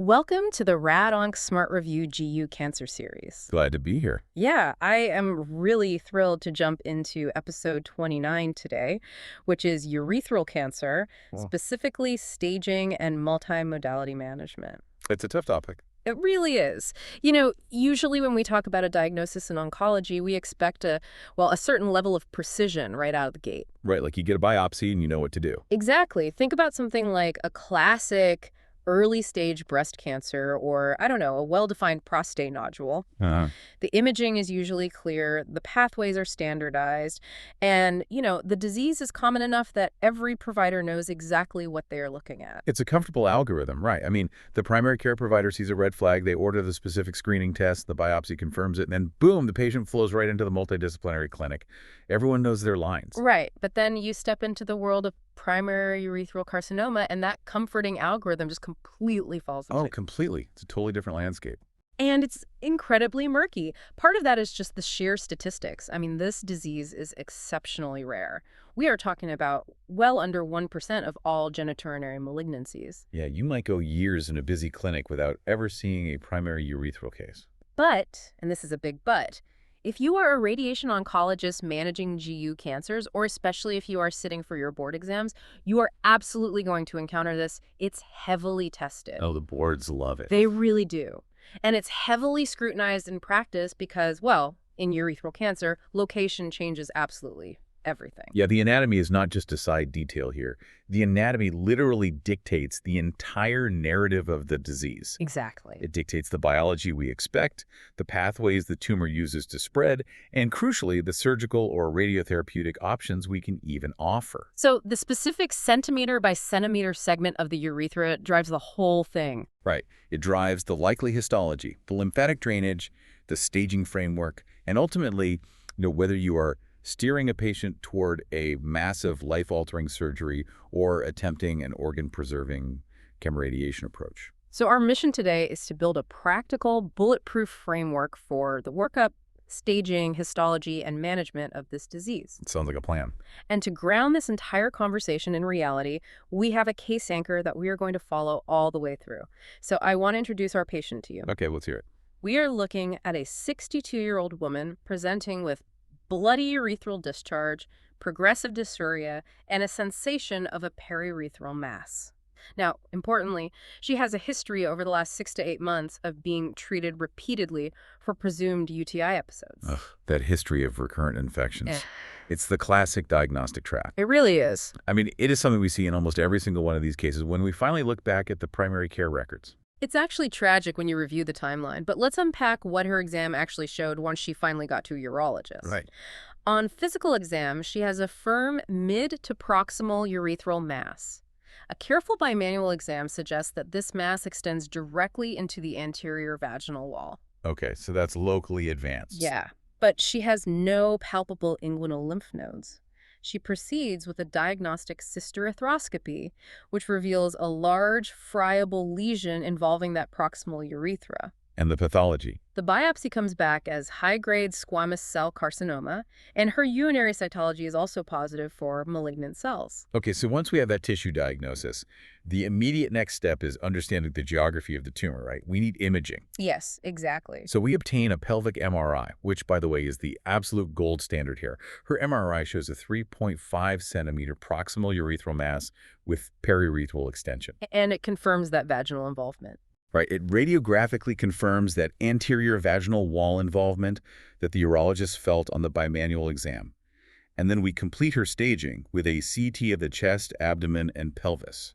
Welcome to the Rad-Onc Smart Review GU Cancer series. Glad to be here. Yeah, I am really thrilled to jump into episode 29 today, which is urethral cancer, Well, specifically staging and multimodality management. it's a tough topic. It really is. Usually when we talk about a diagnosis in oncology, we expect a certain level of precision right out of the gate. Right, like you get a biopsy and you know what to do. Exactly. Think about something like a classic early stage breast cancer or, I don't know, a well-defined prostate nodule. Uh, The imaging is usually clear, the pathways are standardized, and, the disease is common enough that every provider knows exactly what they are looking at. it's a comfortable algorithm, right? I mean, the primary care provider sees a red flag, they order the specific screening test, the biopsy confirms it, and then boom, the patient flows right into the multidisciplinary clinic. Everyone knows their lines. Right, but then you step into the world of primary urethral carcinoma, and that comforting algorithm just completely falls Oh, apart. completely. It's a totally different landscape. And it's incredibly murky. Part of that is just the sheer statistics. I mean, this disease is exceptionally rare. We are talking about well under 1% of all genitourinary malignancies. Yeah, you might go years in a busy clinic without ever seeing a primary urethral case. But, and this is a big but, if you are a radiation oncologist managing GU cancers, or especially if you are sitting for your board exams, you are absolutely going to encounter this. It's heavily tested. Oh, the boards love it. They really do. And it's heavily scrutinized in practice because, well, in urethral cancer, location changes absolutely everything. Yeah, the anatomy is not just a side detail here. The anatomy literally dictates the entire narrative of the disease. Exactly. It dictates the biology we expect, the pathways the tumor uses to spread, and crucially, the surgical or radiotherapeutic options we can even offer. So the specific centimeter by centimeter segment of the urethra drives the whole thing. Right. It drives the likely histology, the lymphatic drainage, the staging framework, and ultimately, whether you are steering a patient toward a massive life-altering surgery or attempting an organ-preserving chemoradiation approach. So our mission today is to build a practical, bulletproof framework for the workup, staging, histology, and management of this disease. It sounds like a plan. And to ground this entire conversation in reality, we have a case anchor that we are going to follow all the way through. So I want to introduce our patient to you. Okay, let's hear it. We are looking at a 62-year-old woman presenting with bloody urethral discharge, progressive dysuria, and a sensation of a periurethral mass. Now, importantly, she has a history over the last 6 to 8 months of being treated repeatedly for presumed UTI episodes. Ugh, that history of recurrent infections. Eh. It's the classic diagnostic trap. It really is. I mean, it is something we see in almost every single one of these cases when we finally look back at the primary care records. It's actually tragic when you review the timeline, but let's unpack what her exam actually showed once she finally got to a urologist. On physical exam, she has a firm mid to proximal urethral mass. A careful bimanual exam suggests that this mass extends directly into the anterior vaginal wall. Okay, so that's locally advanced. Yeah, but she has no palpable inguinal lymph nodes. She proceeds with a diagnostic cystourethropy, which reveals a large, friable lesion involving that proximal urethra. And the pathology. The biopsy comes back as high-grade squamous cell carcinoma, and her urinary cytology is also positive for malignant cells. Okay, so once we have that tissue diagnosis, the immediate next step is understanding the geography of the tumor, right? We need imaging. Yes, exactly. So we obtain a pelvic MRI, which, by the way, is the absolute gold standard here. Her MRI shows a 3.5 centimeter proximal urethral mass with periurethral extension. And it confirms that vaginal involvement. Right, it radiographically confirms that anterior vaginal wall involvement that the urologist felt on the bimanual exam. And then we complete her staging with a CT of the chest, abdomen, and pelvis.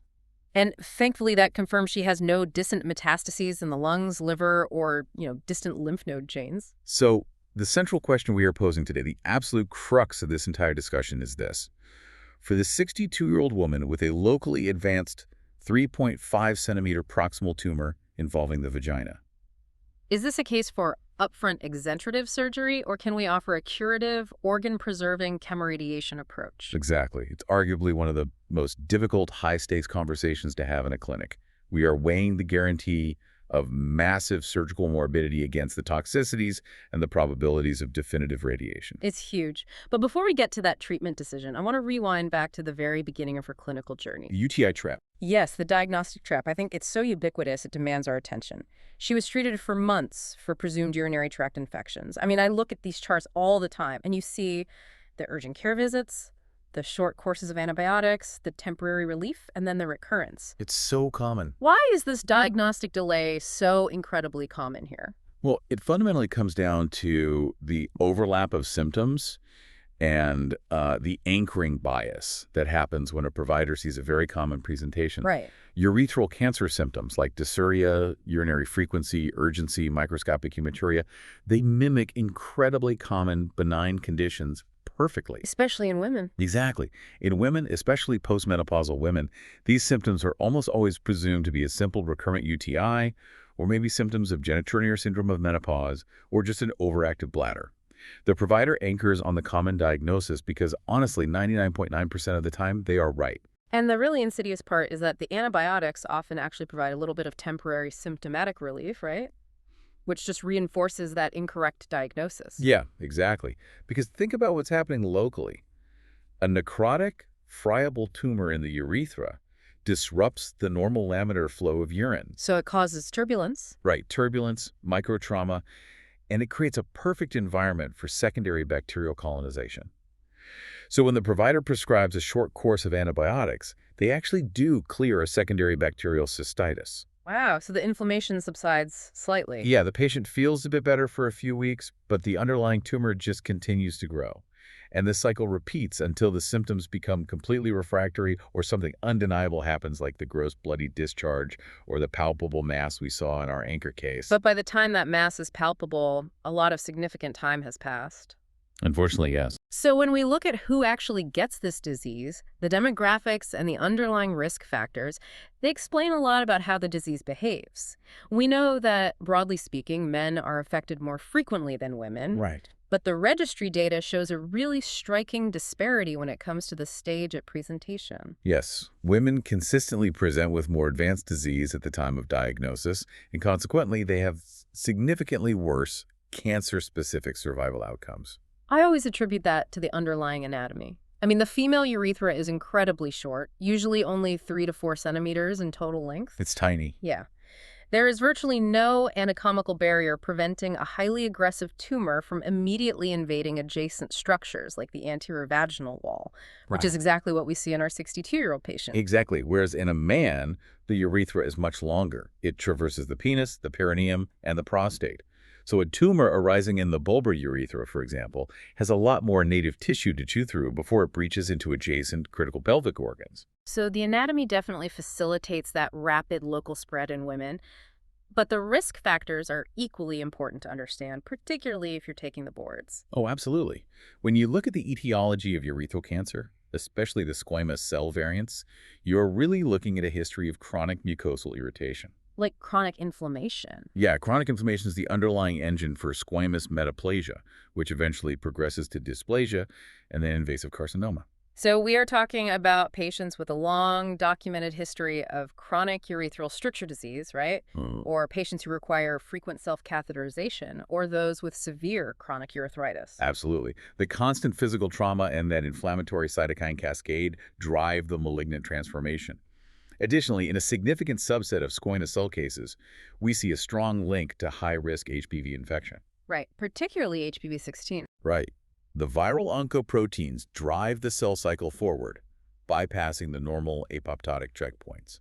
And thankfully, that confirms she has no distant metastases in the lungs, liver, or, distant lymph node chains. So the central question we are posing today, the absolute crux of this entire discussion is this. For the 62-year-old woman with a locally advanced 3.5 centimeter proximal tumor involving the vagina. Is this a case for upfront exenterative surgery, or can we offer a curative, organ-preserving chemoradiation approach? Exactly. It's arguably one of the most difficult high-stakes conversations to have in a clinic. We are weighing the guarantee of massive surgical morbidity against the toxicities and the probabilities of definitive radiation. It's huge. But before we get to that treatment decision, I want to rewind back to the very beginning of her clinical journey. UTI trap. Yes, the diagnostic trap. I think it's so ubiquitous it demands our attention. She was treated for months for presumed urinary tract infections. I mean, I look at these charts all the time, and you see the urgent care visits, the short courses of antibiotics, the temporary relief, and then the recurrence. It's so common. Why is this diagnostic delay so incredibly common here? Well, it fundamentally comes down to the overlap of symptoms and the anchoring bias that happens when a provider sees a very common presentation. Right. Urethral cancer symptoms like dysuria, urinary frequency, urgency, microscopic hematuria, they mimic incredibly common benign conditions perfectly. Especially in women. Exactly. In women, especially postmenopausal women, these symptoms are almost always presumed to be a simple recurrent UTI, or maybe symptoms of genitourinary syndrome of menopause, or just an overactive bladder. The provider anchors on the common diagnosis because, honestly, 99.9% of the time, they are right. And the really insidious part is that the antibiotics often actually provide a little bit of temporary symptomatic relief, right? Which just reinforces that incorrect diagnosis. Yeah, exactly. Because think about what's happening locally. A necrotic, friable tumor in the urethra disrupts the normal laminar flow of urine. So it causes turbulence. Right, turbulence, microtrauma, and it creates a perfect environment for secondary bacterial colonization. So when the provider prescribes a short course of antibiotics, they actually do clear a secondary bacterial cystitis. Wow, so the inflammation subsides slightly. Yeah, the patient feels a bit better for a few weeks, but the underlying tumor just continues to grow. And this cycle repeats until the symptoms become completely refractory or something undeniable happens like the gross bloody discharge or the palpable mass we saw in our anchor case. But by the time that mass is palpable, a lot of significant time has passed. Unfortunately, yes. So when we look at who actually gets this disease, the demographics and the underlying risk factors, they explain a lot about how the disease behaves. We know that, broadly speaking, men are affected more frequently than women. Right. But the registry data shows a really striking disparity when it comes to the stage at presentation. Yes, women consistently present with more advanced disease at the time of diagnosis, and consequently, they have significantly worse cancer-specific survival outcomes. I always attribute that to the underlying anatomy. I mean, the female urethra is incredibly short, usually only 3 to 4 centimeters in total length. It's tiny. Yeah. There is virtually no anatomical barrier preventing a highly aggressive tumor from immediately invading adjacent structures like the anterior vaginal wall, which is exactly what we see in our 62-year-old patient. Exactly. Whereas in a man, the urethra is much longer. It traverses the penis, the perineum, and the prostate. So a tumor arising in the bulbar urethra, for example, has a lot more native tissue to chew through before it breaches into adjacent critical pelvic organs. So the anatomy definitely facilitates that rapid local spread in women, but the risk factors are equally important to understand, particularly if you're taking the boards. Oh, absolutely. When you look at the etiology of urethral cancer, especially the squamous cell variants, you're really looking at a history of chronic mucosal irritation. Like chronic inflammation. Yeah, chronic inflammation is the underlying engine for squamous metaplasia, which eventually progresses to dysplasia and then invasive carcinoma. So we are talking about patients with a long documented history of chronic urethral stricture disease, right? Or patients who require frequent self-catheterization, or those with severe chronic urethritis. Absolutely. The constant physical trauma and that inflammatory cytokine cascade drive the malignant transformation. Additionally, in a significant subset of squamous cell cases, we see a strong link to high-risk HPV infection. Right, particularly HPV-16. Right. The viral oncoproteins drive the cell cycle forward, bypassing the normal apoptotic checkpoints.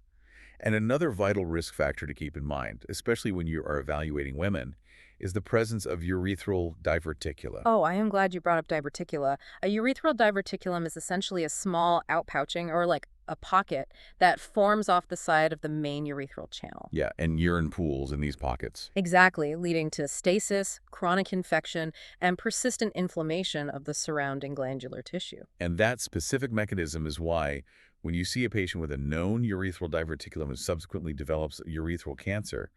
And another vital risk factor to keep in mind, especially when you are evaluating women, is the presence of urethral diverticula. Oh, I am glad you brought up diverticula. A urethral diverticulum is essentially a small outpouching, or like a pocket, that forms off the side of the main urethral channel. Yeah, and urine pools in these pockets. Exactly, leading to stasis, chronic infection, and persistent inflammation of the surrounding glandular tissue. And that specific mechanism is why, when you see a patient with a known urethral diverticulum who subsequently develops urethral cancer,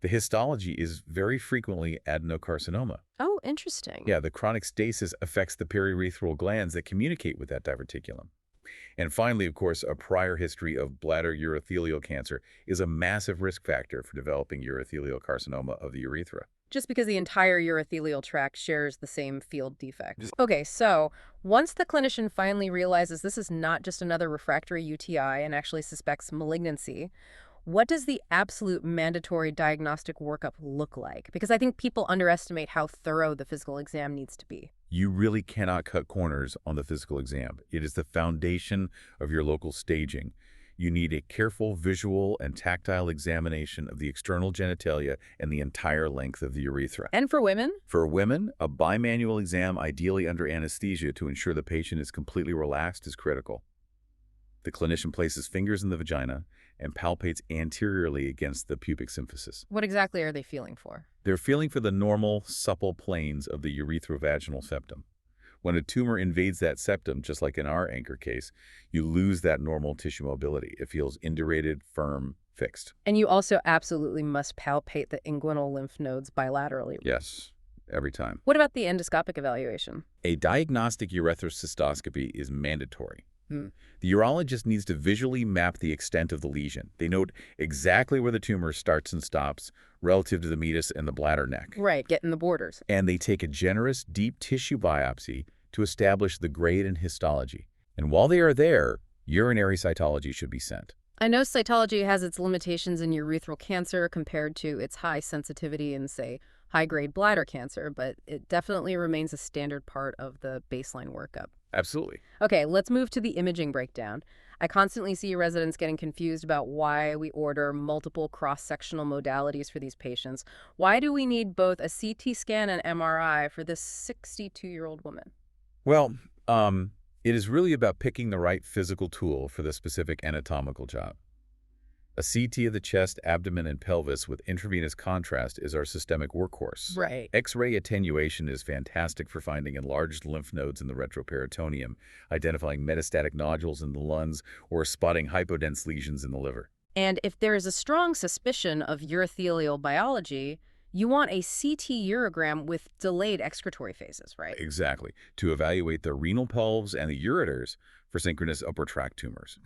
the histology is very frequently adenocarcinoma. Oh, interesting. Yeah, the chronic stasis affects the periurethral glands that communicate with that diverticulum. And finally, of course, a prior history of bladder urothelial cancer is a massive risk factor for developing urothelial carcinoma of the urethra. Just because the entire urothelial tract shares the same field defect. Okay, so once the clinician finally realizes this is not just another refractory UTI and actually suspects malignancy, what does the absolute mandatory diagnostic workup look like? Because I think people underestimate how thorough the physical exam needs to be. You really cannot cut corners on the physical exam. It is the foundation of your local staging. You need a careful visual and tactile examination of the external genitalia and the entire length of the urethra. And for women? For women, a bimanual exam, ideally under anesthesia to ensure the patient is completely relaxed, is critical. The clinician places fingers in the vagina and palpates anteriorly against the pubic symphysis. What exactly are they feeling for? They're feeling for the normal, supple planes of the urethrovaginal septum. When a tumor invades that septum, just like in our anchor case, you lose that normal tissue mobility. It feels indurated, firm, fixed. And you also absolutely must palpate the inguinal lymph nodes bilaterally. Yes, every time. What about the endoscopic evaluation? A diagnostic urethrocystoscopy is mandatory. Hmm. The urologist needs to visually map the extent of the lesion. They note exactly where the tumor starts and stops relative to the meatus and the bladder neck. Right, get in the borders. And they take a generous, deep tissue biopsy to establish the grade and histology. And while they are there, urinary cytology should be sent. I know cytology has its limitations in urethral cancer compared to its high sensitivity in, say, high-grade bladder cancer, but it definitely remains a standard part of the baseline workup. Absolutely. Okay, let's move to the imaging breakdown. I constantly see residents getting confused about why we order multiple cross-sectional modalities for these patients. Why do we need both a CT scan and MRI for this 62-year-old woman? Well, it is really about picking the right physical tool for the specific anatomical job. A CT of the chest, abdomen, and pelvis with intravenous contrast is our systemic workhorse. Right. X-ray attenuation is fantastic for finding enlarged lymph nodes in the retroperitoneum, identifying metastatic nodules in the lungs, or spotting hypodense lesions in the liver. And if there is a strong suspicion of urothelial biology, you want a CT urogram with delayed excretory phases, right? Exactly, to evaluate the renal pelves and the ureters for synchronous upper tract tumors.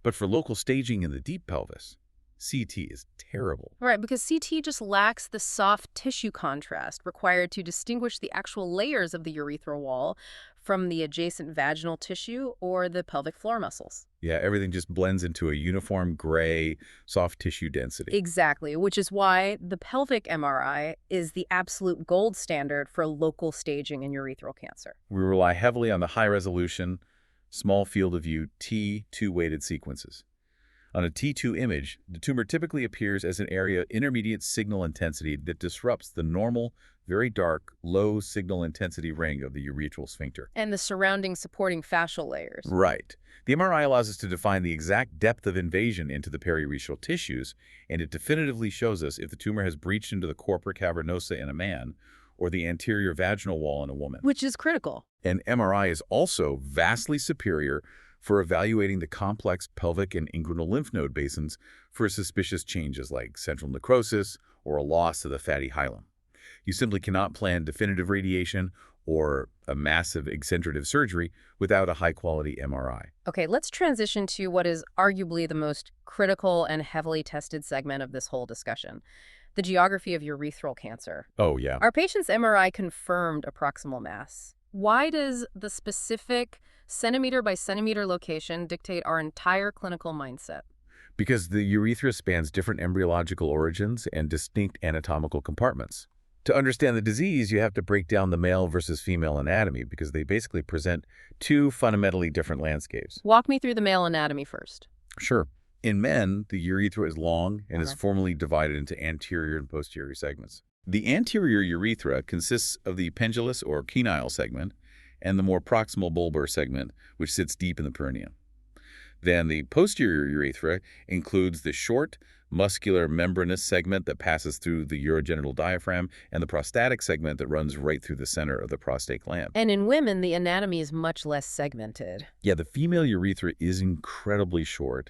But for local staging in the deep pelvis, CT is terrible. Right, because CT just lacks the soft tissue contrast required to distinguish the actual layers of the urethral wall from the adjacent vaginal tissue or the pelvic floor muscles. Yeah, everything just blends into a uniform gray, soft tissue density. Exactly, which is why the pelvic MRI is the absolute gold standard for local staging in urethral cancer. We rely heavily on the high-resolution, small field of view T2 weighted sequences. On a T2 image, the tumor typically appears as an area of intermediate signal intensity that disrupts the normal, very dark, low signal intensity ring of the urethral sphincter. And the surrounding supporting fascial layers. Right. The MRI allows us to define the exact depth of invasion into the periurethral tissues, and it definitively shows us if the tumor has breached into the corpora cavernosa in a man or the anterior vaginal wall in a woman. Which is critical. And MRI is also vastly superior for evaluating the complex pelvic and inguinal lymph node basins for suspicious changes like central necrosis or a loss of the fatty hilum. You simply cannot plan definitive radiation or a massive excentrative surgery without a high-quality MRI. Okay, let's transition to what is arguably the most critical and heavily tested segment of this whole discussion, the geography of urethral cancer. Oh, yeah. Our patient's MRI confirmed a proximal mass. Why does the specific centimeter by centimeter location dictate our entire clinical mindset? Because the urethra spans different embryological origins and distinct anatomical compartments. To understand the disease, you have to break down the male versus female anatomy because they basically present two fundamentally different landscapes. Walk me through the male anatomy first. Sure. In men, the urethra is long and is formally divided into anterior and posterior segments. The anterior urethra consists of the pendulous or penile segment and the more proximal bulbar segment, which sits deep in the perineum. Then the posterior urethra includes the short, muscular membranous segment that passes through the urogenital diaphragm and the prostatic segment that runs right through the center of the prostate gland. And in women, the anatomy is much less segmented. Yeah, the female urethra is incredibly short.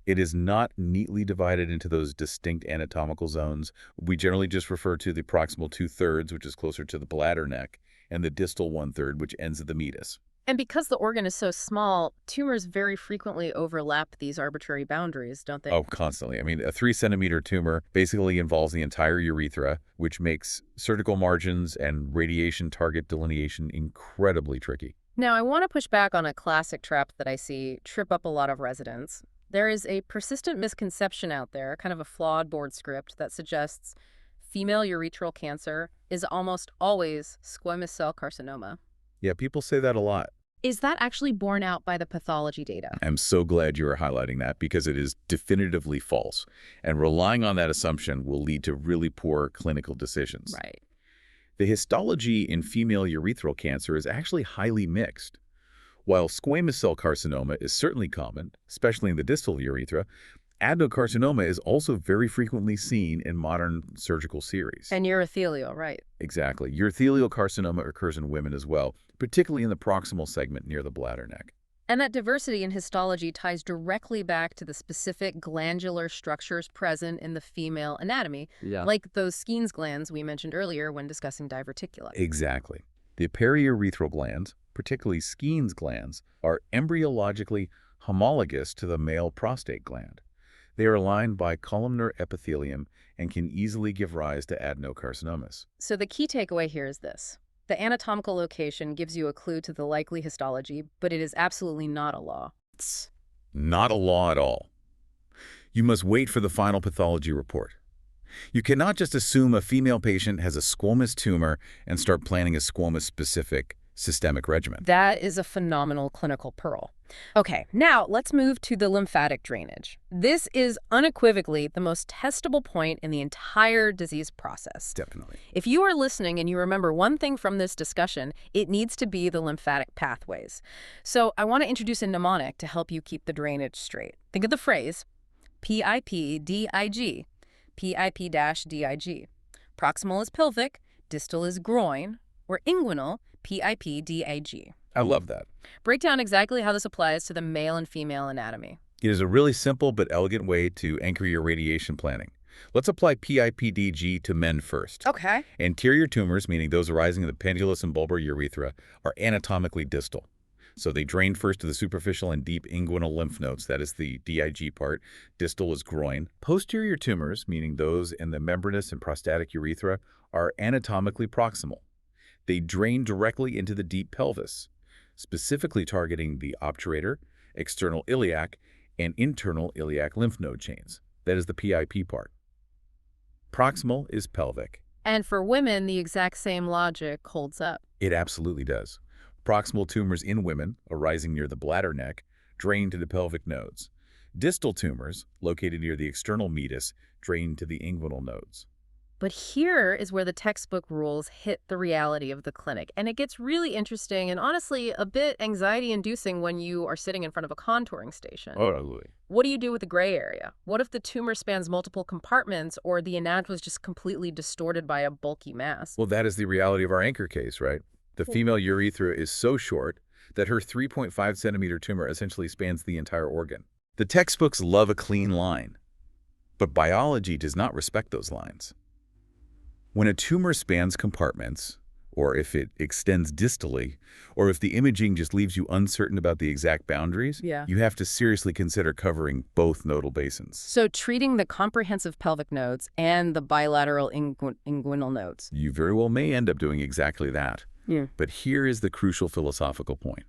It is not neatly divided into those distinct anatomical zones. We generally just refer to the proximal 2/3, which is closer to the bladder neck, and the distal 1/3, which ends at the meatus. And because the organ is so small, tumors very frequently overlap these arbitrary boundaries, don't they? Oh, constantly. I mean, a 3-centimeter tumor basically involves the entire urethra, which makes surgical margins and radiation target delineation incredibly tricky. Now, I want to push back on a classic trap that I see trip up a lot of residents. There is a persistent misconception out there, kind of a flawed board script, that suggests female urethral cancer is almost always squamous cell carcinoma. Yeah, people say that a lot. Is that actually borne out by the pathology data? I'm so glad you are highlighting that because it is definitively false. And relying on that assumption will lead to really poor clinical decisions. Right. The histology in female urethral cancer is actually highly mixed. While squamous cell carcinoma is certainly common, especially in the distal urethra, adenocarcinoma is also very frequently seen in modern surgical series. And urothelial, right. Exactly. Urothelial carcinoma occurs in women as well, particularly in the proximal segment near the bladder neck. And that diversity in histology ties directly back to the specific glandular structures present in the female anatomy, like those Skene's glands we mentioned earlier when discussing diverticula. Exactly. The periurethral glands, particularly Skene's glands, are embryologically homologous to the male prostate gland. They are lined by columnar epithelium and can easily give rise to adenocarcinomas. So the key takeaway here is this. The anatomical location gives you a clue to the likely histology, but it is absolutely not a law. It's not a law at all. You must wait for the final pathology report. You cannot just assume a female patient has a squamous tumor and start planning a squamous-specific systemic regimen. That is a phenomenal clinical pearl. Okay, now let's move to the lymphatic drainage. This is unequivocally the most testable point in the entire disease process. Definitely. If you are listening and you remember one thing from this discussion, it needs to be the lymphatic pathways. So I want to introduce a mnemonic to help you keep the drainage straight. Think of the phrase PIP-DIG, PIP-DIG. Proximal is pelvic, distal is groin, or inguinal, PIP-DIG. I love that. Break down exactly how this applies to the male and female anatomy. It is a really simple but elegant way to anchor your radiation planning. Let's apply PIP-DG to men first. Okay. Anterior tumors, meaning those arising in the pendulous and bulbar urethra, are anatomically distal. So they drain first to the superficial and deep inguinal lymph nodes. That is the DIG part. Distal is groin. Posterior tumors, meaning those in the membranous and prostatic urethra, are anatomically proximal. They drain directly into the deep pelvis, specifically targeting the obturator, external iliac, and internal iliac lymph node chains. That is the PIP part. Proximal is pelvic. And for women, the exact same logic holds up. It absolutely does. Proximal tumors in women, arising near the bladder neck, drain to the pelvic nodes. Distal tumors, located near the external meatus, drain to the inguinal nodes. But here is where the textbook rules hit the reality of the clinic. And it gets really interesting and honestly a bit anxiety-inducing when you are sitting in front of a contouring station. Oh, absolutely. What do you do with the gray area? What if the tumor spans multiple compartments or the anatomy was just completely distorted by a bulky mass? Well, that is the reality of our anchor case, right? The female urethra is so short that her 3.5-centimeter tumor essentially spans the entire organ. The textbooks love a clean line, but biology does not respect those lines. When a tumor spans compartments, or if it extends distally, or if the imaging just leaves you uncertain about the exact boundaries, you have to seriously consider covering both nodal basins. So treating the comprehensive pelvic nodes and the bilateral inguinal nodes. You very well may end up doing exactly that. But here is the crucial philosophical point.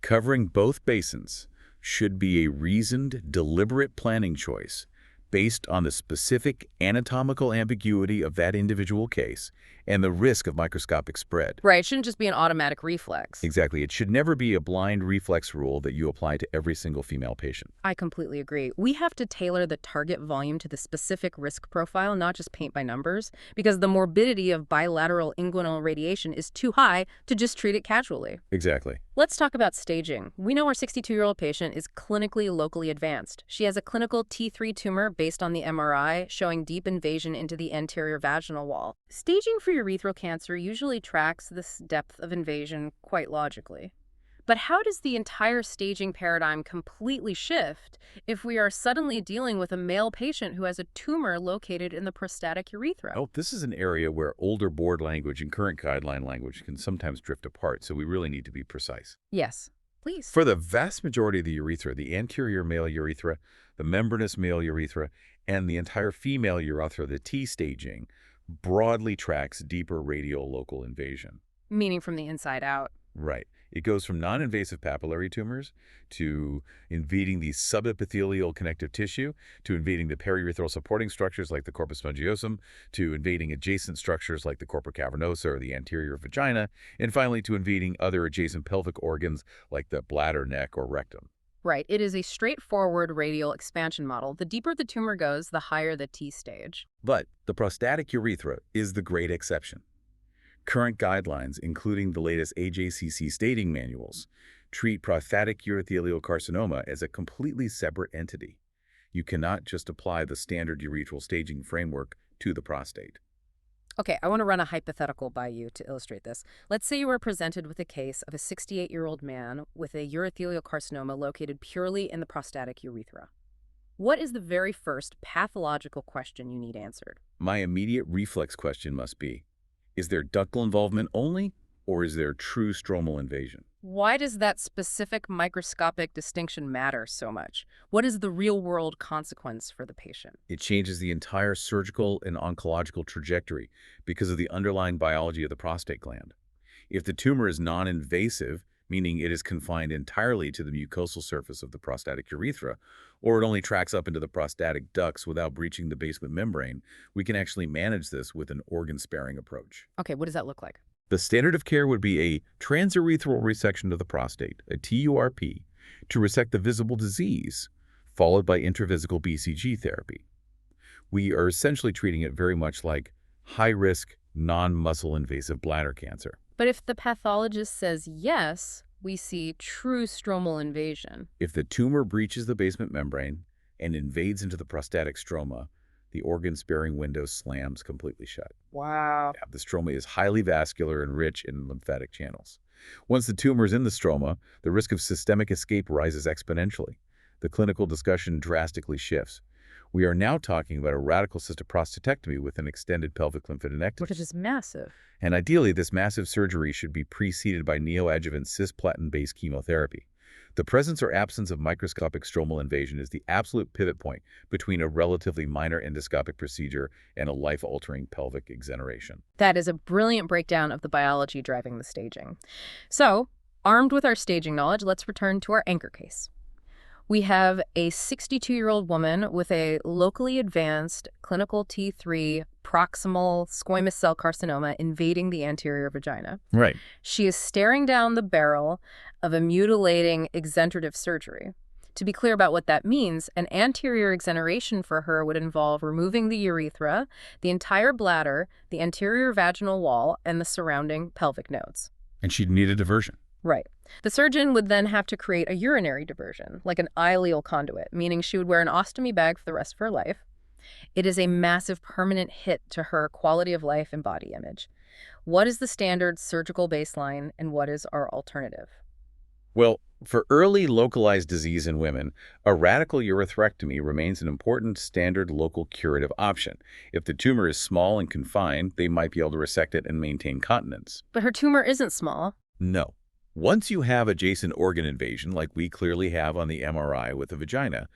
Covering both basins should be a reasoned, deliberate planning choice based on the specific anatomical ambiguity of that individual case and the risk of microscopic spread. Right, it shouldn't just be an automatic reflex. Exactly. It should never be a blind reflex rule that you apply to every single female patient. I completely agree. We have to tailor the target volume to the specific risk profile, not just paint by numbers, because the morbidity of bilateral inguinal radiation is too high to just treat it casually. Exactly. Let's talk about staging. We know our 62-year-old patient is clinically locally advanced. She has a clinical T3 tumor based on the MRI, showing deep invasion into the anterior vaginal wall. Staging for urethral cancer usually tracks this depth of invasion quite logically. But how does the entire staging paradigm completely shift if we are suddenly dealing with a male patient who has a tumor located in the prostatic urethra? Oh, this is an area where older board language and current guideline language can sometimes drift apart, so we really need to be precise. Yes, please. For the vast majority of the urethra, the anterior male urethra, the membranous male urethra, and the entire female urethra, the T staging, broadly tracks deeper radial local invasion. Meaning from the inside out. Right. It goes from non-invasive papillary tumors to invading the subepithelial connective tissue, to invading the periurethral supporting structures like the corpus spongiosum, to invading adjacent structures like the corpus cavernosa or the anterior vagina, and finally to invading other adjacent pelvic organs like the bladder, neck, or rectum. Right. It is a straightforward radial expansion model. The deeper the tumor goes, the higher the T stage. But the prostatic urethra is the great exception. Current guidelines, including the latest AJCC staging manuals, treat prostatic urothelial carcinoma as a completely separate entity. You cannot just apply the standard urethral staging framework to the prostate. Okay, I want to run a hypothetical by you to illustrate this. Let's say you were presented with a case of a 68-year-old man with a urothelial carcinoma located purely in the prostatic urethra. What is the very first pathological question you need answered? My immediate reflex question must be, is there ductal involvement only, or is there true stromal invasion? Why does that specific microscopic distinction matter so much? What is the real-world consequence for the patient? It changes the entire surgical and oncological trajectory because of the underlying biology of the prostate gland. If the tumor is non-invasive, meaning it is confined entirely to the mucosal surface of the prostatic urethra, or it only tracks up into the prostatic ducts without breaching the basement membrane, we can actually manage this with an organ-sparing approach. Okay, what does that look like? The standard of care would be a transurethral resection of the prostate, a TURP, to resect the visible disease, followed by intravesical BCG therapy. We are essentially treating it very much like high-risk, non-muscle invasive bladder cancer. But if the pathologist says yes, we see true stromal invasion. If the tumor breaches the basement membrane and invades into the prostatic stroma, the organ-sparing window slams completely shut. Wow. Yeah, the stroma is highly vascular and rich in lymphatic channels. Once the tumor is in the stroma, the risk of systemic escape rises exponentially. The clinical discussion drastically shifts. We are now talking about a radical cystic prostatectomy with an extended pelvic lymphadenectomy. Which is massive. And ideally, this massive surgery should be preceded by neoadjuvant cisplatin-based chemotherapy. The presence or absence of microscopic stromal invasion is the absolute pivot point between a relatively minor endoscopic procedure and a life-altering pelvic exoneration. That is a brilliant breakdown of the biology driving the staging. So, armed with our staging knowledge, let's return to our anchor case. We have a 62-year-old woman with a locally advanced clinical T3 proximal squamous cell carcinoma invading the anterior vagina. Right. She is staring down the barrel of a mutilating exenterative surgery. To be clear about what that means, an anterior exoneration for her would involve removing the urethra, the entire bladder, the anterior vaginal wall, and the surrounding pelvic nodes. And she'd need a diversion. Right. The surgeon would then have to create a urinary diversion, like an ileal conduit, meaning she would wear an ostomy bag for the rest of her life. It is a massive permanent hit to her quality of life and body image. What is the standard surgical baseline, and what is our alternative? Well, for early localized disease in women, a radical urethrectomy remains an important standard local curative option. If the tumor is small and confined, they might be able to resect it and maintain continence. But her tumor isn't small. No. Once you have adjacent organ invasion, like we clearly have on the MRI with the vagina,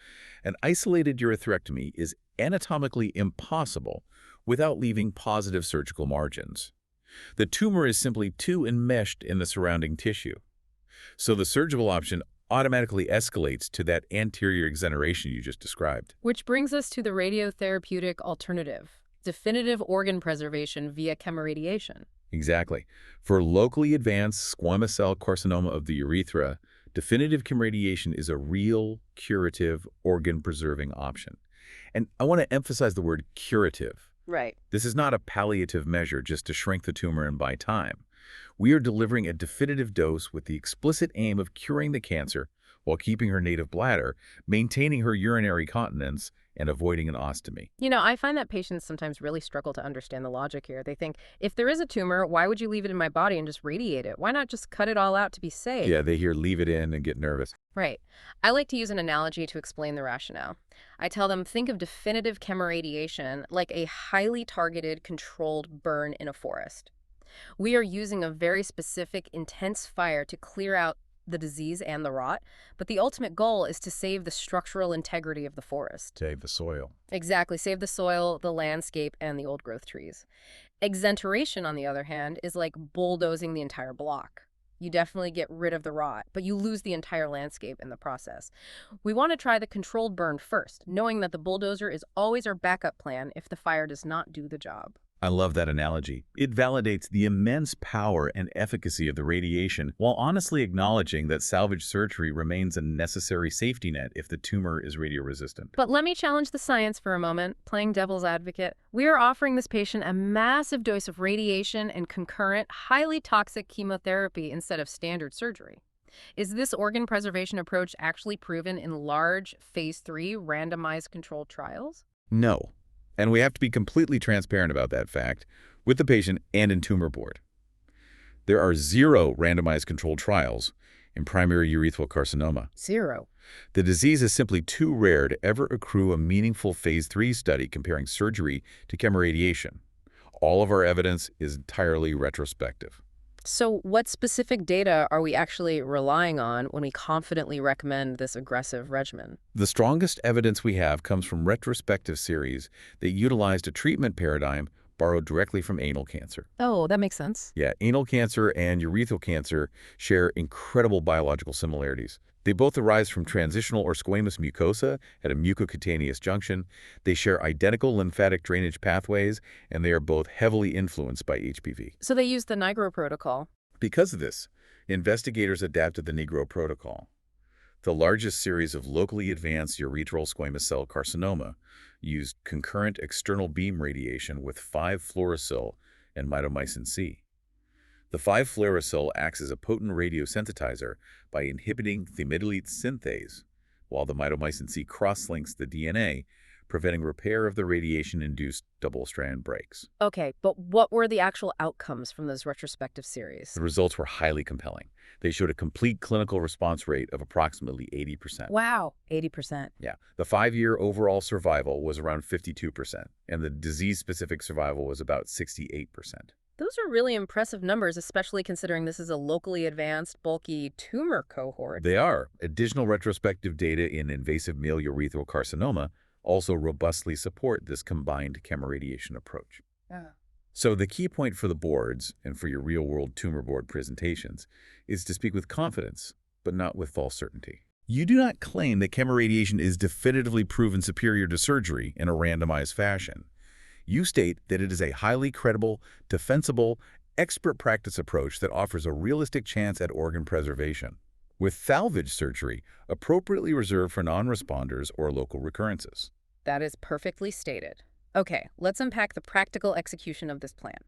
an isolated urethrectomy is anatomically impossible without leaving positive surgical margins. The tumor is simply too enmeshed in the surrounding tissue. So the surgical option automatically escalates to that anterior exoneration you just described. Which brings us to the radiotherapeutic alternative, definitive organ preservation via chemoradiation. Exactly. For locally advanced squamous cell carcinoma of the urethra, definitive chemoradiation is a real curative organ-preserving option. And I want to emphasize the word curative. Right. This is not a palliative measure just to shrink the tumor and buy time. We are delivering a definitive dose with the explicit aim of curing the cancer while keeping her native bladder, maintaining her urinary continence, and avoiding an ostomy. I find that patients sometimes really struggle to understand the logic here. They think, if there is a tumor, why would you leave it in my body and just radiate it? Why not just cut it all out to be safe? Yeah, they hear leave it in and get nervous. Right. I like to use an analogy to explain the rationale. I tell them, think of definitive chemoradiation like a highly targeted, controlled burn in a forest. We are using a very specific, intense fire to clear out the disease and the rot, but the ultimate goal is to save the structural integrity of the forest. Save the soil. Exactly, save the soil, the landscape, and the old-growth trees. Exenteration, on the other hand, is like bulldozing the entire block. You definitely get rid of the rot, but you lose the entire landscape in the process. We want to try the controlled burn first, knowing that the bulldozer is always our backup plan if the fire does not do the job. I love that analogy. It validates the immense power and efficacy of the radiation while honestly acknowledging that salvage surgery remains a necessary safety net if the tumor is radioresistant. But let me challenge the science for a moment, playing devil's advocate. We are offering this patient a massive dose of radiation and concurrent, highly toxic chemotherapy instead of standard surgery. Is this organ preservation approach actually proven in large phase 3 randomized controlled trials? No. And we have to be completely transparent about that fact with the patient and in tumor board. There are 0 randomized controlled trials in primary urethral carcinoma. 0. The disease is simply too rare to ever accrue a meaningful phase 3 study comparing surgery to chemoradiation. All of our evidence is entirely retrospective. So what specific data are we actually relying on when we confidently recommend this aggressive regimen? The strongest evidence we have comes from retrospective series that utilized a treatment paradigm borrowed directly from anal cancer. Oh, that makes sense. Yeah, anal cancer and urethral cancer share incredible biological similarities. They both arise from transitional or squamous mucosa at a mucocutaneous junction. They share identical lymphatic drainage pathways, and they are both heavily influenced by HPV. So they used the Nigro protocol. Because of this, investigators adapted the Nigro protocol, the largest series of locally advanced urethral squamous cell carcinoma, used concurrent external beam radiation with 5-fluorosil and mitomycin C. The 5-fluorosil acts as a potent radiosensitizer by inhibiting thymidylate synthase, while the mitomycin C cross-links the DNA, preventing repair of the radiation-induced double-strand breaks. Okay, but what were the actual outcomes from those retrospective series? The results were highly compelling. They showed a complete clinical response rate of approximately 80%. Wow, 80%. Yeah. The 5-year overall survival was around 52%, and the disease-specific survival was about 68%. Those are really impressive numbers, especially considering this is a locally advanced, bulky tumor cohort. They are. Additional retrospective data in invasive male urethral carcinoma also robustly support this combined chemoradiation approach. So the key point for the boards and for your real-world tumor board presentations is to speak with confidence, but not with false certainty. You do not claim that chemoradiation is definitively proven superior to surgery in a randomized fashion. You state that it is a highly credible, defensible, expert practice approach that offers a realistic chance at organ preservation, with salvage surgery appropriately reserved for non-responders or local recurrences. That is perfectly stated. Okay, let's unpack the practical execution of this plan.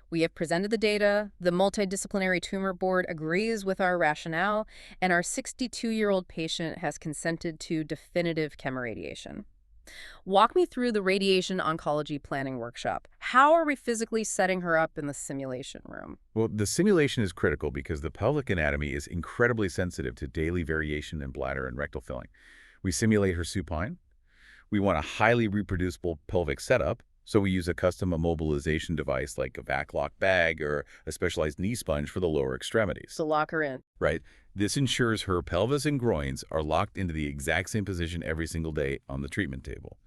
We have presented the data, the multidisciplinary tumor board agrees with our rationale, and our 62-year-old patient has consented to definitive chemoradiation. Walk me through the radiation oncology planning workshop. How are we physically setting her up in the simulation room? Well, the simulation is critical because the pelvic anatomy is incredibly sensitive to daily variation in bladder and rectal filling. We simulate her supine. We want a highly reproducible pelvic setup, so we use a custom immobilization device like a VacLock bag or a specialized knee sponge for the lower extremities. To lock her in. Right. This ensures her pelvis and groins are locked into the exact same position every single day on the treatment table.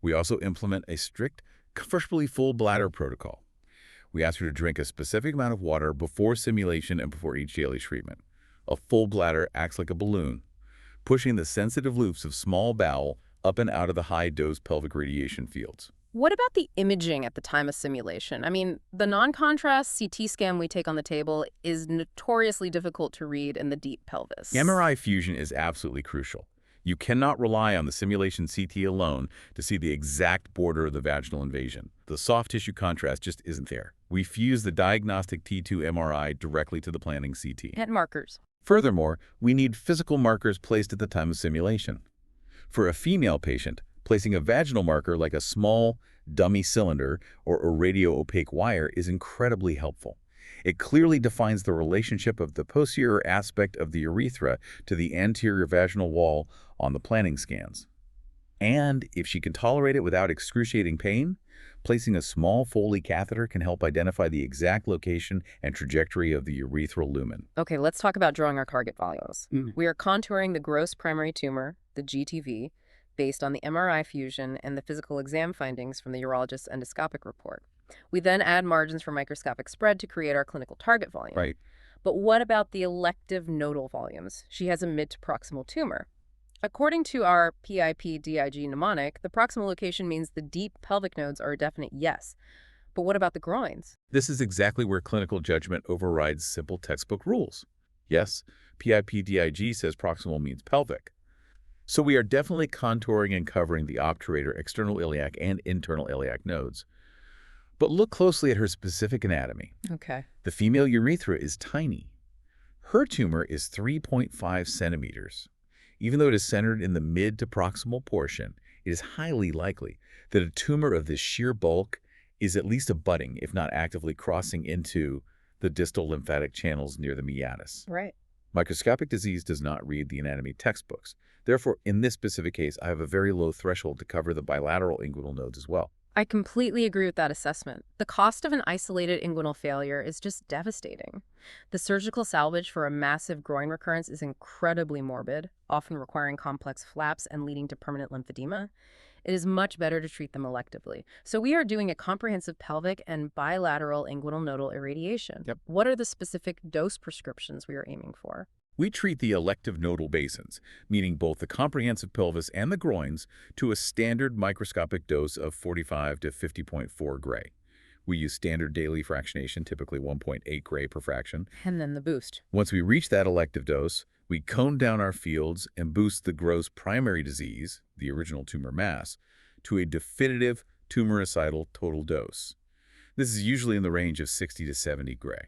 We also implement a strict, comfortably full bladder protocol. We ask her to drink a specific amount of water before simulation and before each daily treatment. A full bladder acts like a balloon, pushing the sensitive loops of small bowel up and out of the high-dose pelvic radiation fields. What about the imaging at the time of simulation? I mean, the non-contrast CT scan we take on the table is notoriously difficult to read in the deep pelvis. MRI fusion is absolutely crucial. You cannot rely on the simulation CT alone to see the exact border of the vaginal invasion. The soft tissue contrast just isn't there. We fuse the diagnostic T2 MRI directly to the planning CT. And markers. Furthermore, we need physical markers placed at the time of simulation. For a female patient, Placing a vaginal marker like a small dummy cylinder or a radio-opaque wire is incredibly helpful. It clearly defines the relationship of the posterior aspect of the urethra to the anterior vaginal wall on the planning scans. And if she can tolerate it without excruciating pain, placing a small Foley catheter can help identify the exact location and trajectory of the urethral lumen. Okay, let's talk about drawing our target volumes. We are contouring the gross primary tumor, the GTV, based on the MRI fusion and the physical exam findings from the urologist's endoscopic report. We then add margins for microscopic spread to create our clinical target volume. Right. But what about the elective nodal volumes? She has a mid to proximal tumor. According to our PIP-DIG mnemonic, the proximal location means the deep pelvic nodes are a definite yes. But what about the groins? This is exactly where clinical judgment overrides simple textbook rules. Yes, PIP-DIG says proximal means pelvic. So we are definitely contouring and covering the obturator external iliac and internal iliac nodes. But look closely at her specific anatomy. Okay. The female urethra is tiny. Her tumor is 3.5 centimeters. Even though it is centered in the mid to proximal portion, it is highly likely that a tumor of this sheer bulk is at least abutting, if not actively crossing into the distal lymphatic channels near the meatus. Right. Microscopic disease does not read the anatomy textbooks. Therefore, in this specific case, I have a very low threshold to cover the bilateral inguinal nodes as well. I completely agree with that assessment. The cost of an isolated inguinal failure is just devastating. The surgical salvage for a massive groin recurrence is incredibly morbid, often requiring complex flaps and leading to permanent lymphedema. It is much better to treat them electively. So we are doing a comprehensive pelvic and bilateral inguinal nodal irradiation. Yep. What are the specific dose prescriptions we are aiming for? We treat the elective nodal basins, meaning both the comprehensive pelvis and the groins, to a standard microscopic dose of 45 to 50.4 gray. We use standard daily fractionation, typically 1.8 gray per fraction. And then the boost. Once we reach that elective dose, we cone down our fields and boost the gross primary disease, the original tumor mass, to a definitive tumoricidal total dose. This is usually in the range of 60 to 70 gray.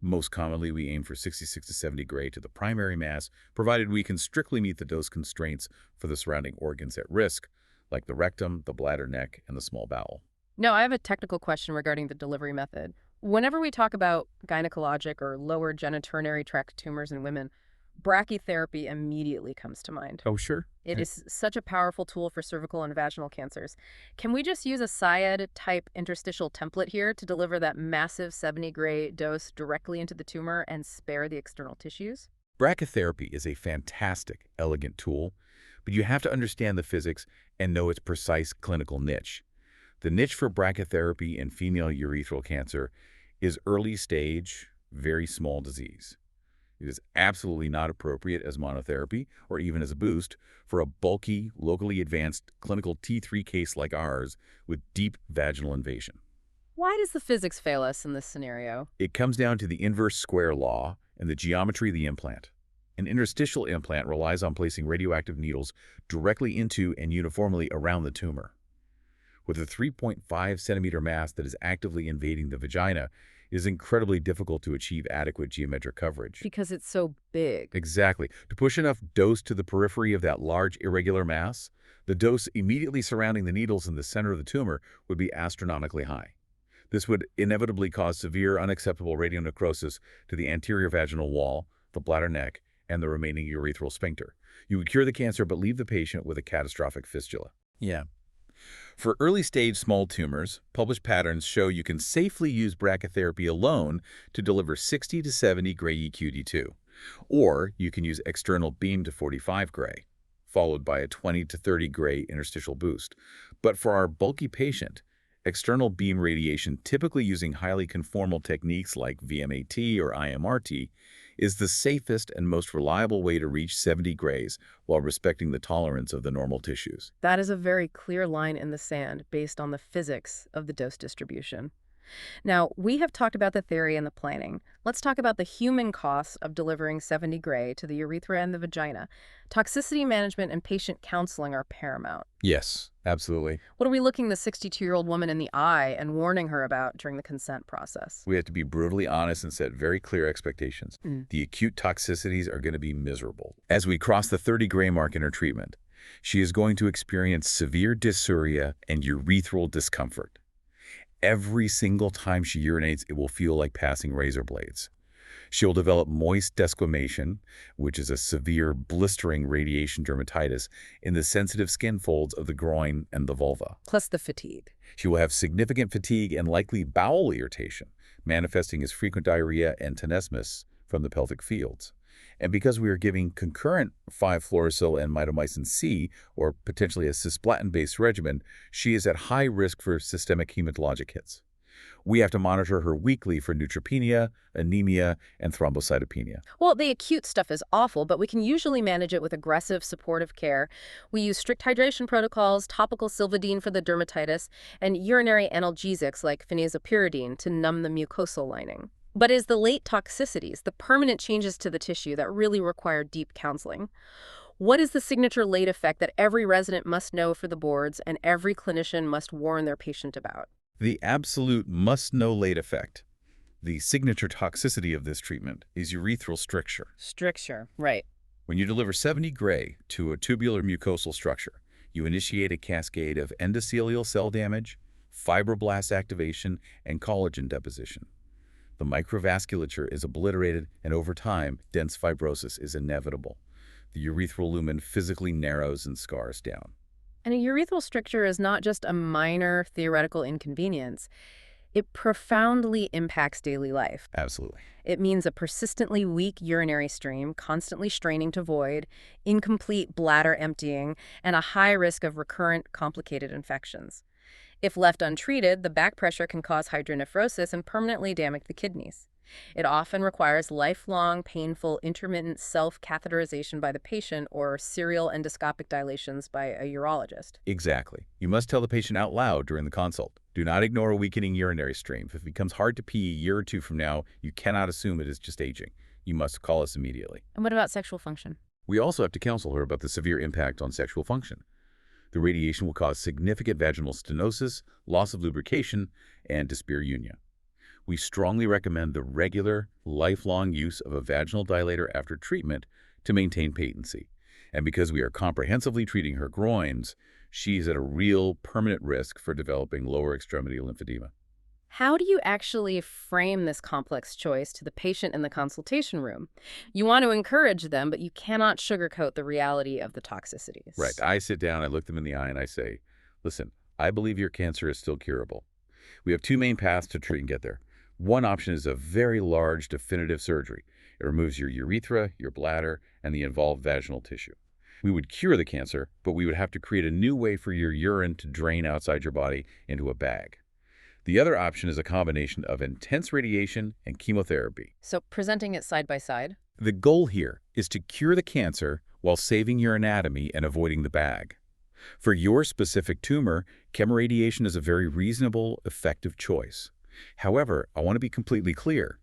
Most commonly, we aim for 66 to 70 gray to the primary mass, provided we can strictly meet the dose constraints for the surrounding organs at risk, like the rectum, the bladder neck, and the small bowel. Now, I have a technical question regarding the delivery method. Whenever we talk about gynecologic or lower genitourinary tract tumors in women, brachytherapy immediately comes to mind. Oh, sure. It is such a powerful tool for cervical and vaginal cancers. Can we just use a Syed-type interstitial template here to deliver that massive 70 gray dose directly into the tumor and spare the external tissues? Brachytherapy is a fantastic, elegant tool, but you have to understand the physics and know its precise clinical niche. The niche for brachytherapy in female urethral cancer is early stage, very small disease. It is absolutely not appropriate as monotherapy or even as a boost for a bulky, locally advanced clinical T3 case like ours with deep vaginal invasion. Why does the physics fail us in this scenario? It comes down to the inverse square law and the geometry of the implant. An interstitial implant relies on placing radioactive needles directly into and uniformly around the tumor. With a 3.5 centimeter mass that is actively invading the vagina, it is incredibly difficult to achieve adequate geometric coverage. Because it's so big. Exactly. To push enough dose to the periphery of that large irregular mass, the dose immediately surrounding the needles in the center of the tumor would be astronomically high. This would inevitably cause severe, unacceptable radionecrosis to the anterior vaginal wall, the bladder neck, and the remaining urethral sphincter. You would cure the cancer but leave the patient with a catastrophic fistula. Yeah. For early-stage small tumors, published patterns show you can safely use brachytherapy alone to deliver 60 to 70 gray EQD2, or you can use external beam to 45 gray, followed by a 20 to 30 gray interstitial boost. But for our bulky patient, external beam radiation, typically using highly conformal techniques like VMAT or IMRT, is the safest and most reliable way to reach 70 grays while respecting the tolerance of the normal tissues. That is a very clear line in the sand based on the physics of the dose distribution. Now, we have talked about the theory and the planning. Let's talk about the human costs of delivering 70 gray to the urethra and the vagina. Toxicity management and patient counseling are paramount. Yes, absolutely. What are we looking the 62-year-old woman in the eye and warning her about during the consent process? We have to be brutally honest and set very clear expectations. The acute toxicities are going to be miserable. As we cross the 30 gray mark in her treatment, She is going to experience severe dysuria and urethral discomfort. Every single time she urinates, it will feel like passing razor blades. She'll develop moist desquamation, which is a severe blistering radiation dermatitis in the sensitive skin folds of the groin and the vulva. Plus the fatigue. She will have significant fatigue and likely bowel irritation, manifesting as frequent diarrhea and tenesmus from the pelvic fields. And because we are giving concurrent 5-fluorouracil and mitomycin C, or potentially a cisplatin-based regimen, she is at high risk for systemic hematologic hits. We have to monitor her weekly for neutropenia, anemia, and thrombocytopenia. Well, the acute stuff is awful, but we can usually manage it with aggressive supportive care. We use strict hydration protocols, topical Silvadene for the dermatitis, and urinary analgesics like phenazopyridine to numb the mucosal lining. But it's the late toxicities, the permanent changes to the tissue that really require deep counseling. What is the signature late effect that every resident must know for the boards and every clinician must warn their patient about? The absolute must-know late effect. The signature toxicity of this treatment is urethral stricture. Stricture, right. When you deliver 70 gray to a tubular mucosal structure, you initiate a cascade of endothelial cell damage, fibroblast activation, and collagen deposition. The microvasculature is obliterated, and over time, dense fibrosis is inevitable. The urethral lumen physically narrows and scars down. And a urethral stricture is not just a minor theoretical inconvenience. It profoundly impacts daily life. Absolutely. It means a persistently weak urinary stream, constantly straining to void, incomplete bladder emptying, and a high risk of recurrent complicated infections. If left untreated, the back pressure can cause hydronephrosis and permanently damage the kidneys. It often requires lifelong, painful, intermittent self-catheterization by the patient or serial endoscopic dilations by a urologist. Exactly. You must tell the patient out loud during the consult. Do not ignore a weakening urinary stream. If it becomes hard to pee a year or two from now, you cannot assume it is just aging. You must call us immediately. And what about sexual function? We also have to counsel her about the severe impact on sexual function. The radiation will cause significant vaginal stenosis, loss of lubrication, and dyspareunia. We strongly recommend the regular, lifelong use of a vaginal dilator after treatment to maintain patency. And because we are comprehensively treating her groins, she is at a real permanent risk for developing lower extremity lymphedema. How do you actually frame this complex choice to the patient in the consultation room? You want to encourage them, but you cannot sugarcoat the reality of the toxicities. Right. I sit down, I look them in the eye, and I say, listen, I believe your cancer is still curable. We have two main paths to treat and get there. One option is a very large, definitive surgery. It removes your urethra, your bladder, and the involved vaginal tissue. We would cure the cancer, but we would have to create a new way for your urine to drain outside your body into a bag. The other option is a combination of intense radiation and chemotherapy. So presenting it side by side? The goal here is to cure the cancer while saving your anatomy and avoiding the bag. For your specific tumor, chemoradiation is a very reasonable, effective choice. However, I want to be completely clear.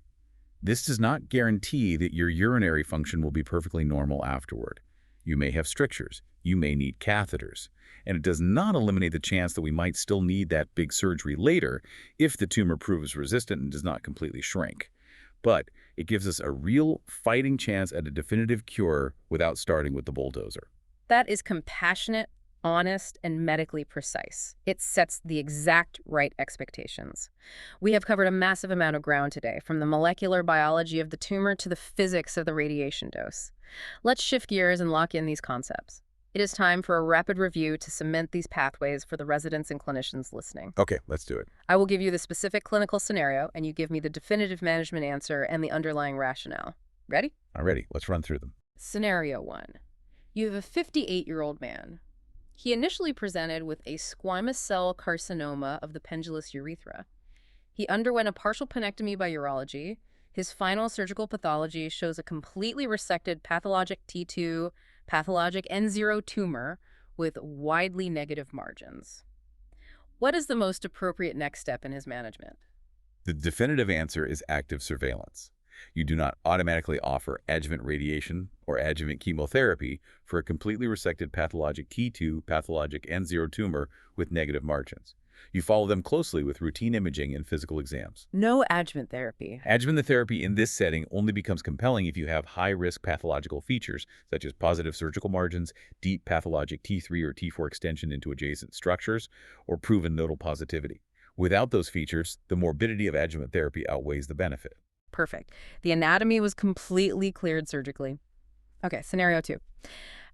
This does not guarantee that your urinary function will be perfectly normal afterward. You may have strictures. You may need catheters. And it does not eliminate the chance that we might still need that big surgery later if the tumor proves resistant and does not completely shrink. But it gives us a real fighting chance at a definitive cure without starting with the bulldozer. That is compassionate, honest, and medically precise. It sets the exact right expectations. We have covered a massive amount of ground today, from the molecular biology of the tumor to the physics of the radiation dose. Let's shift gears and lock in these concepts. It is time for a rapid review to cement these pathways for the residents and clinicians listening. Okay, let's do it. I will give you the specific clinical scenario, and you give me the definitive management answer and the underlying rationale. Ready? I'm ready. Let's run through them. Scenario 1. You have a 58-year-old man. He initially presented with a squamous cell carcinoma of the pendulous urethra. He underwent a partial penectomy by urology. His final surgical pathology shows a completely resected pathologic T2, pathologic N0 tumor with widely negative margins. What is the most appropriate next step in his management? The definitive answer is active surveillance. You do not automatically offer adjuvant radiation or adjuvant chemotherapy for a completely resected pathologic T2, pathologic N0 tumor with negative margins. You follow them closely with routine imaging and physical exams. No adjuvant therapy. Adjuvant therapy in this setting only becomes compelling if you have high-risk pathological features, such as positive surgical margins, deep pathologic T3 or T4 extension into adjacent structures, or proven nodal positivity. Without those features, the morbidity of adjuvant therapy outweighs the benefit. Perfect. The anatomy was completely cleared surgically. Okay, scenario 2.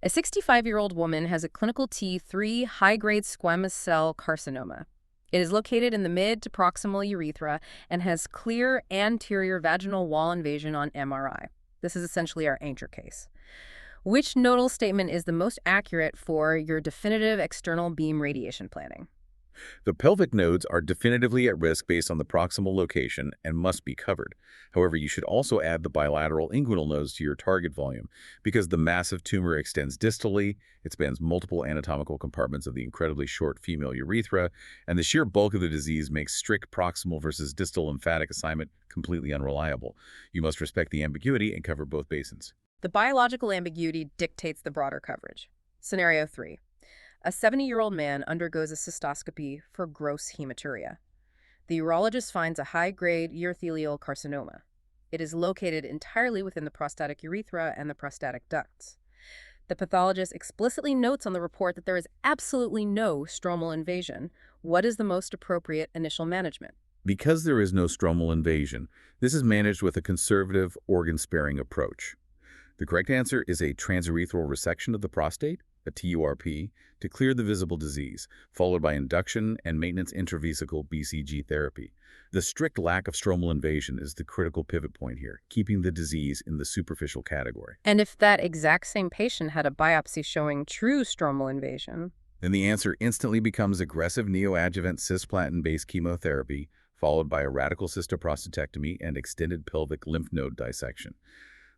A 65-year-old woman has a clinical T3 high-grade squamous cell carcinoma. It is located in the mid to proximal urethra and has clear anterior vaginal wall invasion on MRI. This is essentially our anchor case. Which nodal statement is the most accurate for your definitive external beam radiation planning? The pelvic nodes are definitively at risk based on the proximal location and must be covered. However, you should also add the bilateral inguinal nodes to your target volume because the massive tumor extends distally, it spans multiple anatomical compartments of the incredibly short female urethra, and the sheer bulk of the disease makes strict proximal versus distal lymphatic assignment completely unreliable. You must respect the ambiguity and cover both basins. The biological ambiguity dictates the broader coverage. Scenario 3. A 70-year-old man undergoes a cystoscopy for gross hematuria. The urologist finds a high-grade urothelial carcinoma. It is located entirely within the prostatic urethra and the prostatic ducts. The pathologist explicitly notes on the report that there is absolutely no stromal invasion. What is the most appropriate initial management? Because there is no stromal invasion, this is managed with a conservative, organ-sparing approach. The correct answer is a transurethral resection of the prostate, a TURP, to clear the visible disease, followed by induction and maintenance intravesical BCG therapy. The strict lack of stromal invasion is the critical pivot point here, keeping the disease in the superficial category. And if that exact same patient had a biopsy showing true stromal invasion? Then the answer instantly becomes aggressive neoadjuvant cisplatin-based chemotherapy, followed by a radical cystoprostatectomy and extended pelvic lymph node dissection.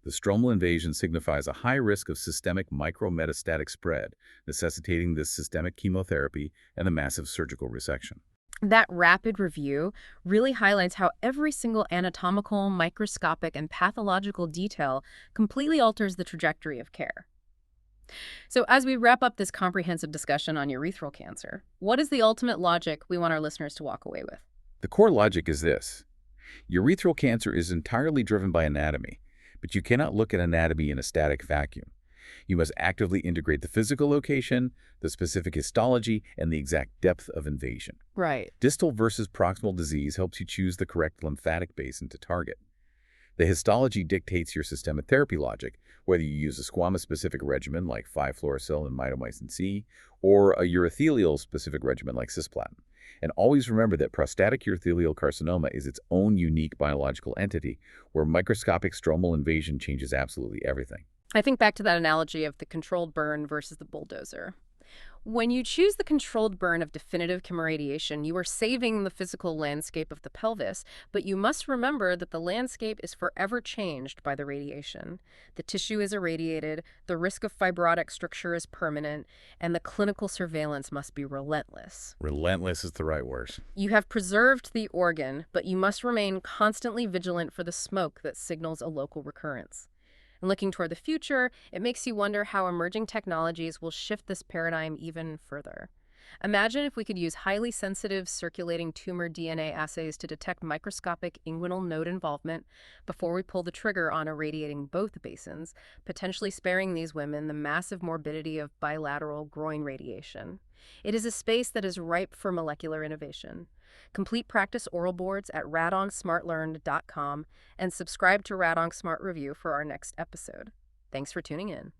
The stromal invasion signifies a high risk of systemic micrometastatic spread, necessitating this systemic chemotherapy and a massive surgical resection. That rapid review really highlights how every single anatomical, microscopic, and pathological detail completely alters the trajectory of care. So as we wrap up this comprehensive discussion on urethral cancer, what is the ultimate logic we want our listeners to walk away with? The core logic is this. Urethral cancer is entirely driven by anatomy, but you cannot look at anatomy in a static vacuum. You must actively integrate the physical location, the specific histology, and the exact depth of invasion. Right. Distal versus proximal disease helps you choose the correct lymphatic basin to target. The histology dictates your systemic therapy logic, whether you use a squamous-specific regimen like 5-fluorouracil and mitomycin C, or a urothelial-specific regimen like cisplatin. And always remember that prostatic urothelial carcinoma is its own unique biological entity, where microscopic stromal invasion changes absolutely everything. I think back to that analogy of the controlled burn versus the bulldozer. When you choose the controlled burn of definitive chemoradiation, you are saving the physical landscape of the pelvis, but you must remember that the landscape is forever changed by the radiation. The tissue is irradiated, the risk of fibrotic stricture is permanent, and the clinical surveillance must be relentless. Relentless is the right word. You have preserved the organ, but you must remain constantly vigilant for the smoke that signals a local recurrence. And looking toward the future, it makes you wonder how emerging technologies will shift this paradigm even further. Imagine if we could use highly sensitive circulating tumor DNA assays to detect microscopic inguinal node involvement before we pull the trigger on irradiating both basins, potentially sparing these women the massive morbidity of bilateral groin radiation. It is a space that is ripe for molecular innovation. Complete practice oral boards at radongsmartlearned.com and subscribe to Radonc Smart Review for our next episode. Thanks for tuning in.